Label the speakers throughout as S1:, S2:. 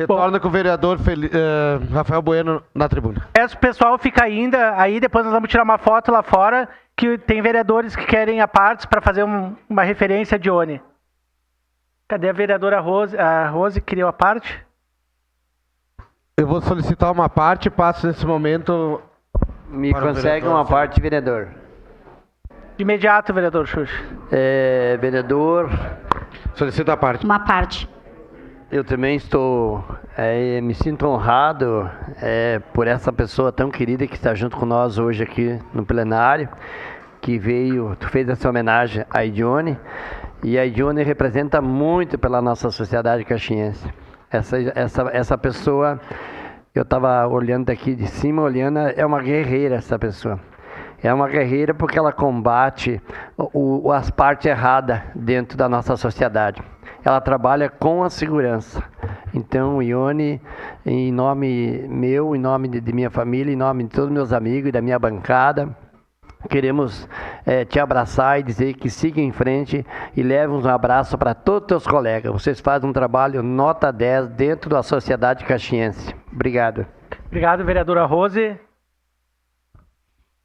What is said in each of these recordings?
S1: Retorna com o vereador Rafael Bueno na tribuna.
S2: O pessoal fica ainda, aí depois nós vamos tirar uma foto lá fora, que tem vereadores que querem a parte para fazer uma referência a Dione. Cadê a vereadora Rose? A Rose queria a parte?
S1: Eu vou solicitar uma parte, passo nesse momento...
S3: Me consegue uma parte, vereador.
S2: De imediato, vereador Xuxa.
S3: Vereador...
S1: Solicita a parte.
S4: Uma parte.
S3: Eu também me sinto honrado por essa pessoa tão querida que está junto com nós hoje aqui no plenário, que tu fez essa homenagem à Dione, e a Dione representa muito pela nossa sociedade caxiense. Essa pessoa, eu estava olhando daqui de cima, é uma guerreira essa pessoa. É uma guerreira porque ela combate as partes erradas dentro da nossa sociedade. Ela trabalha com a segurança. Então, Ione, em nome meu, em nome de minha família, em nome de todos os meus amigos e da minha bancada, queremos te abraçar e dizer que siga em frente e leve um abraço para todos os teus colegas. Vocês fazem um trabalho nota 10 dentro da sociedade caxiense. Obrigado.
S2: Obrigado, vereadora Rose.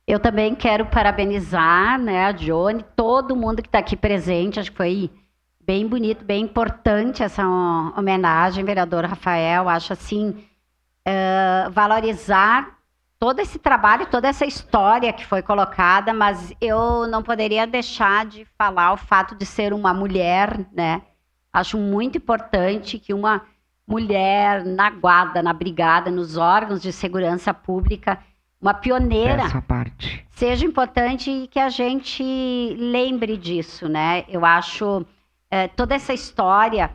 S4: Eu também quero parabenizar, a Dione, todo mundo que está aqui presente. Acho que foi bem bonito, bem importante essa homenagem, vereador Rafael. Acho assim, valorizar todo esse trabalho, toda essa história que foi colocada, mas eu não poderia deixar de falar o fato de ser uma mulher, Acho muito importante que uma mulher na guarda, na brigada, nos órgãos de segurança pública, uma pioneira, seja importante e que a gente lembre disso, Eu acho toda essa história,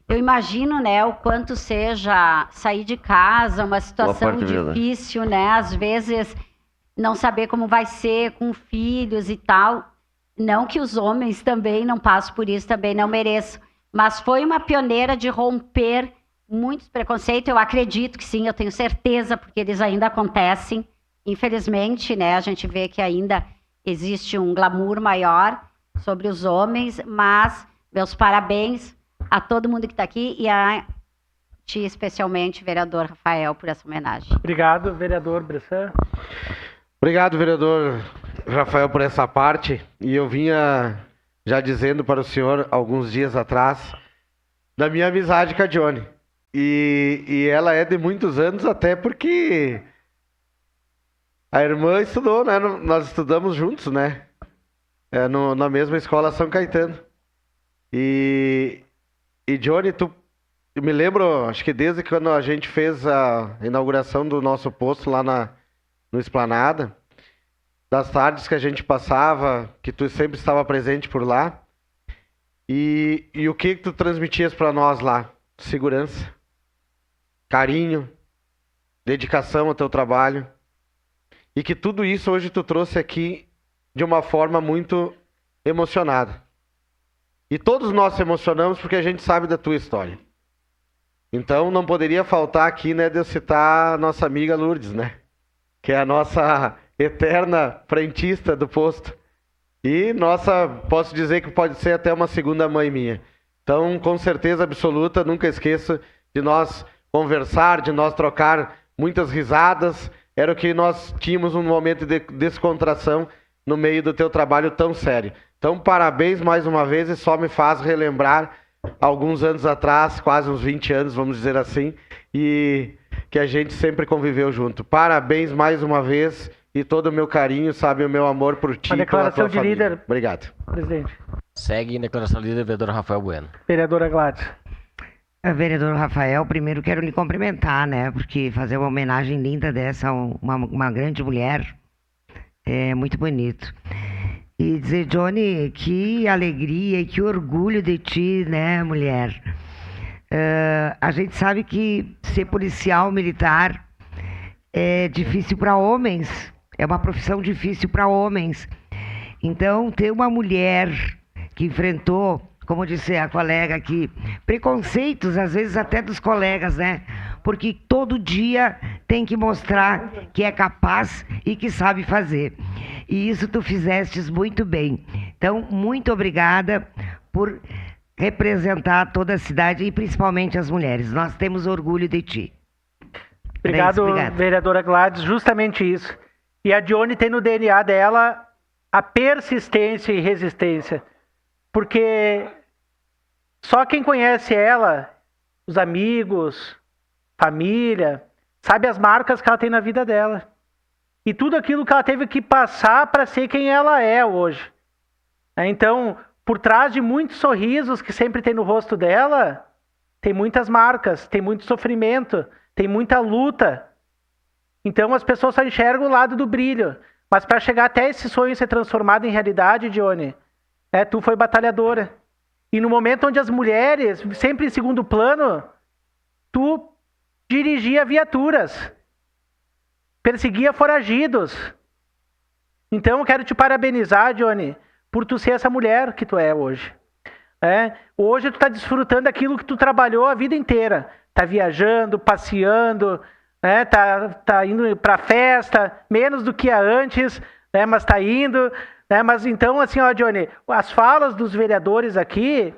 S4: eu imagino, o quanto seja sair de casa, uma situação difícil, Às vezes não saber como vai ser com filhos e tal. Não que os homens também não passem por isso, também não mereçam. Mas foi uma pioneira de romper muitos preconceitos. Eu acredito que sim, eu tenho certeza, porque eles ainda acontecem. Infelizmente, a gente vê que ainda existe um glamour maior sobre os homens, mas meus parabéns a todo mundo que está aqui e a ti especialmente, vereador Rafael, por essa homenagem.
S2: Obrigado, vereador Bressan.
S1: Obrigado, vereador Rafael, por essa parte. E eu vinha já dizendo para o senhor, alguns dias atrás, da minha amizade com a Dione. E ela é de muitos anos, até porque a irmã estudou, Nós estudamos juntos, na mesma escola São Caetano. E Dione, eu me lembro, acho que desde quando a gente fez a inauguração do nosso posto lá no Esplanada, das tardes que a gente passava, que tu sempre estava presente por lá. E o que tu transmitias para nós lá? Segurança, carinho, dedicação ao teu trabalho. E que tudo isso hoje tu trouxe aqui de uma forma muito emocionada. E todos nós se emocionamos porque a gente sabe da tua história. Então não poderia faltar aqui, de eu citar a nossa amiga Lourdes, Que é a nossa eterna frentista do posto. E posso dizer que pode ser até uma segunda mãe minha. Então, com certeza absoluta, nunca esqueço de nós conversar, de nós trocar muitas risadas. Era o que nós tínhamos um momento de descontração no meio do teu trabalho tão sério. Então, parabéns mais uma vez e só me faz relembrar alguns anos atrás, quase uns 20 anos, vamos dizer assim, e que a gente sempre conviveu junto. Parabéns mais uma vez e todo o meu carinho, o meu amor por ti e pela tua família. Líder. Obrigado.
S2: Presidente.
S5: Segue em declaração de líder, vereador Rafael Bueno.
S2: Vereadora Gladys.
S6: Vereador Rafael, primeiro quero lhe cumprimentar, porque fazer uma homenagem linda dessa a uma grande mulher é muito bonito. E dizer, Johnny, que alegria e que orgulho de ti, mulher. A gente sabe que ser policial militar é difícil para homens, é uma profissão difícil para homens. Então, ter uma mulher que enfrentou, como disse a colega aqui, preconceitos, às vezes até dos colegas, Porque todo dia tem que mostrar que é capaz e que sabe fazer. E isso tu fizestes muito bem. Então, muito obrigada por representar toda a cidade e principalmente as mulheres. Nós temos orgulho de ti.
S2: Obrigado,
S6: Obrigada.
S2: vereadora Gladys. Justamente isso. E a Dione tem no DNA dela a persistência e resistência. Porque só quem conhece ela, os amigos, família, sabe as marcas que ela tem na vida dela. E tudo aquilo que ela teve que passar para ser quem ela é hoje. Então, por trás de muitos sorrisos que sempre tem no rosto dela, tem muitas marcas, tem muito sofrimento, tem muita luta. Então as pessoas só enxergam o lado do brilho. Mas para chegar até esse sonho ser transformado em realidade, Dione, tu foi batalhadora. E no momento onde as mulheres, sempre em segundo plano, tu dirigia viaturas, perseguia foragidos. Então eu quero te parabenizar, Dione, por tu ser essa mulher que tu é hoje. Hoje tu está desfrutando daquilo que tu trabalhou a vida inteira. Tá viajando, passeando, tá indo para festa, menos do que antes, mas tá indo. Mas então, assim, ó, Dione, as falas dos vereadores aqui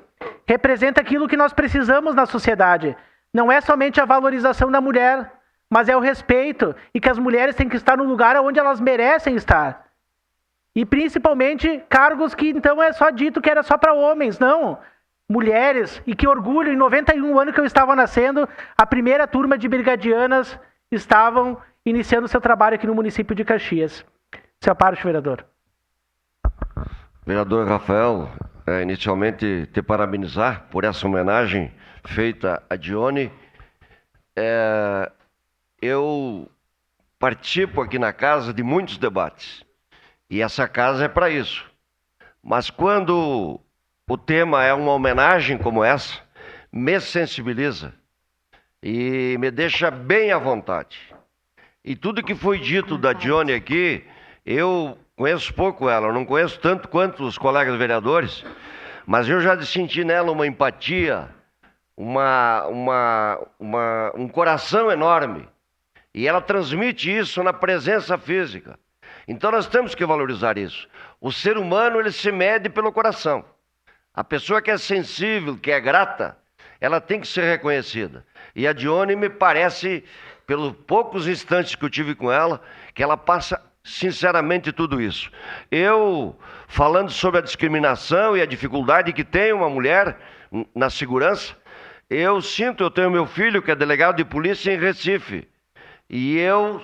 S2: representam aquilo que nós precisamos na sociedade. Não é somente a valorização da mulher, mas é o respeito. E que as mulheres têm que estar no lugar onde elas merecem estar. E principalmente cargos que então é só dito que era só para homens. Não. Mulheres. E que orgulho, em 91 anos que eu estava nascendo, a primeira turma de brigadianas estavam iniciando seu trabalho aqui no município de Caxias. Seu parte, vereador.
S7: Vereador Rafael, inicialmente te parabenizar por essa homenagem feita a Dione. Eu participo aqui na casa de muitos debates e essa casa é para isso. Mas quando o tema é uma homenagem como essa, me sensibiliza e me deixa bem à vontade. E tudo que foi dito da Dione aqui, eu conheço pouco ela, eu não conheço tanto quanto os colegas vereadores, mas eu já senti nela uma empatia, um coração enorme. E ela transmite isso na presença física. Então nós temos que valorizar isso. O ser humano, ele se mede pelo coração. A pessoa que é sensível, que é grata, ela tem que ser reconhecida. E a Dione me parece, pelos poucos instantes que eu tive com ela, que ela passa sinceramente tudo isso. Eu, falando sobre a discriminação e a dificuldade que tem uma mulher na segurança, eu tenho meu filho que é delegado de polícia em Recife. E eu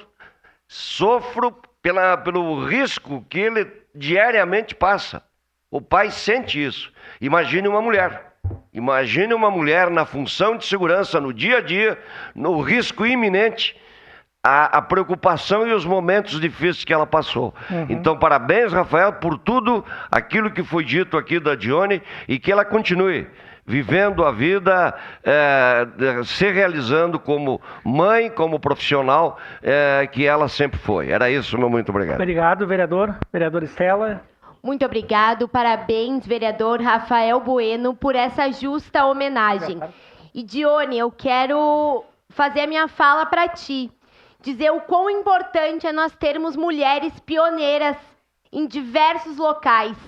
S7: sofro pelo risco que ele diariamente passa. O pai sente isso. Imagine uma mulher. Imagine uma mulher na função de segurança, no dia a dia, no risco iminente, a preocupação e os momentos difíceis que ela passou. Então, parabéns, Rafael, por tudo aquilo que foi dito aqui da Dione e que ela continue vivendo a vida, se realizando como mãe, como profissional, que ela sempre foi. Era isso, meu muito obrigado.
S2: Obrigado, vereador. Vereadora Estela.
S8: Muito obrigado, parabéns, vereador Rafael Bueno, por essa justa homenagem. E Dione, eu quero fazer a minha fala para ti, dizer o quão importante é nós termos mulheres pioneiras em diversos locais,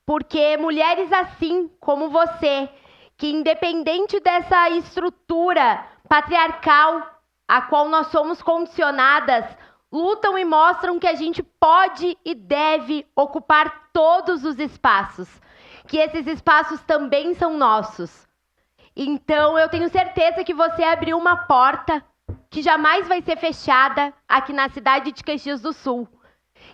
S8: porque mulheres assim como você, que independente dessa estrutura patriarcal a qual nós somos condicionadas, lutam e mostram que a gente pode e deve ocupar todos os espaços, que esses espaços também são nossos. Então, eu tenho certeza que você abriu uma porta que jamais vai ser fechada aqui na cidade de Caxias do Sul,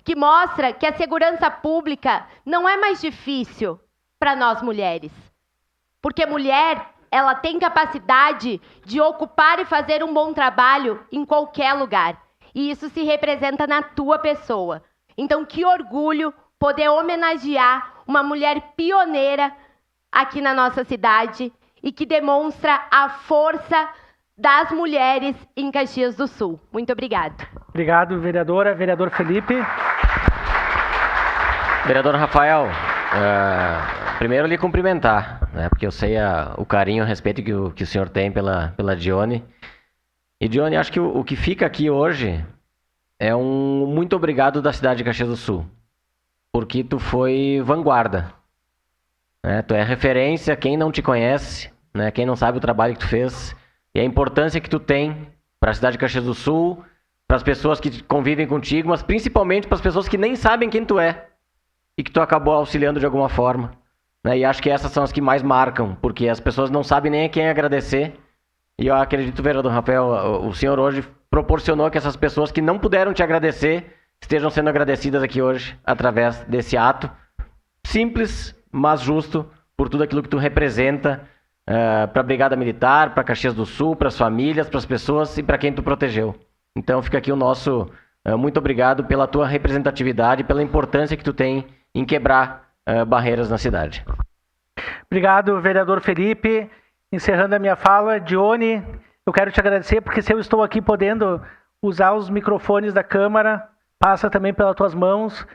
S8: que mostra que a segurança pública não é mais difícil para nós mulheres, porque mulher, ela tem capacidade de ocupar e fazer um bom trabalho em qualquer lugar. E isso se representa na tua pessoa. Então, que orgulho poder homenagear uma mulher pioneira aqui na nossa cidade e que demonstra a força das mulheres em Caxias do Sul. Muito obrigada.
S2: Obrigado, vereadora. Vereador Felipe.
S5: Vereador Rafael, primeiro lhe cumprimentar, né, porque eu sei o carinho e o respeito que o senhor tem pela Dione. E, Dione, acho que o que fica aqui hoje é um muito obrigado da cidade de Caxias do Sul, porque tu foi vanguarda. né? Tu é referência, quem não te conhece, né? Quem não sabe o trabalho que tu fez e a importância que tu tem para a cidade de Caxias do Sul, para as pessoas que convivem contigo, mas principalmente para as pessoas que nem sabem quem tu é e que tu acabou auxiliando de alguma forma, né? E acho que essas são as que mais marcam, porque as pessoas não sabem nem a quem agradecer. E eu acredito, vereador Rafael, o senhor hoje proporcionou que essas pessoas que não puderam te agradecer estejam sendo agradecidas aqui hoje através desse ato simples, mas justo, por tudo aquilo que tu representa para a Brigada Militar, para Caxias do Sul, para as famílias, para as pessoas e para quem tu protegeu. Então fica aqui o nosso muito obrigado pela tua representatividade, pela importância que tu tem em quebrar barreiras na cidade.
S2: Obrigado, vereador Felipe. Encerrando a minha fala, Dione, eu quero te agradecer, porque se eu estou aqui podendo usar os microfones da Câmara, passa também pelas tuas mãos,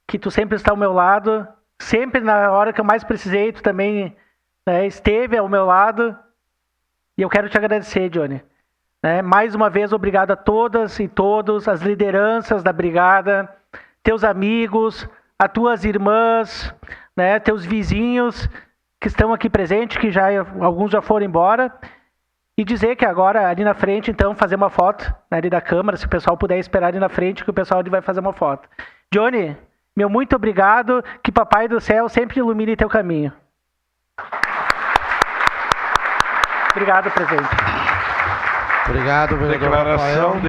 S2: que tu sempre está ao meu lado, sempre na hora que eu mais precisei, tu também, né, esteve ao meu lado, e eu quero te agradecer, Dione. Né? Mais uma vez, obrigado a todas e todos, as lideranças da Brigada, teus amigos, as tuas irmãs, né, teus vizinhos, que estão aqui presentes, que alguns já foram embora, e dizer que agora, ali na frente, então, fazer uma foto, né, ali da Câmara, se o pessoal puder esperar ali na frente, que o pessoal ali vai fazer uma foto. Dione, meu muito obrigado, que Papai do Céu sempre ilumine teu caminho. Obrigado, presidente.
S1: Obrigado, vereador Rafael.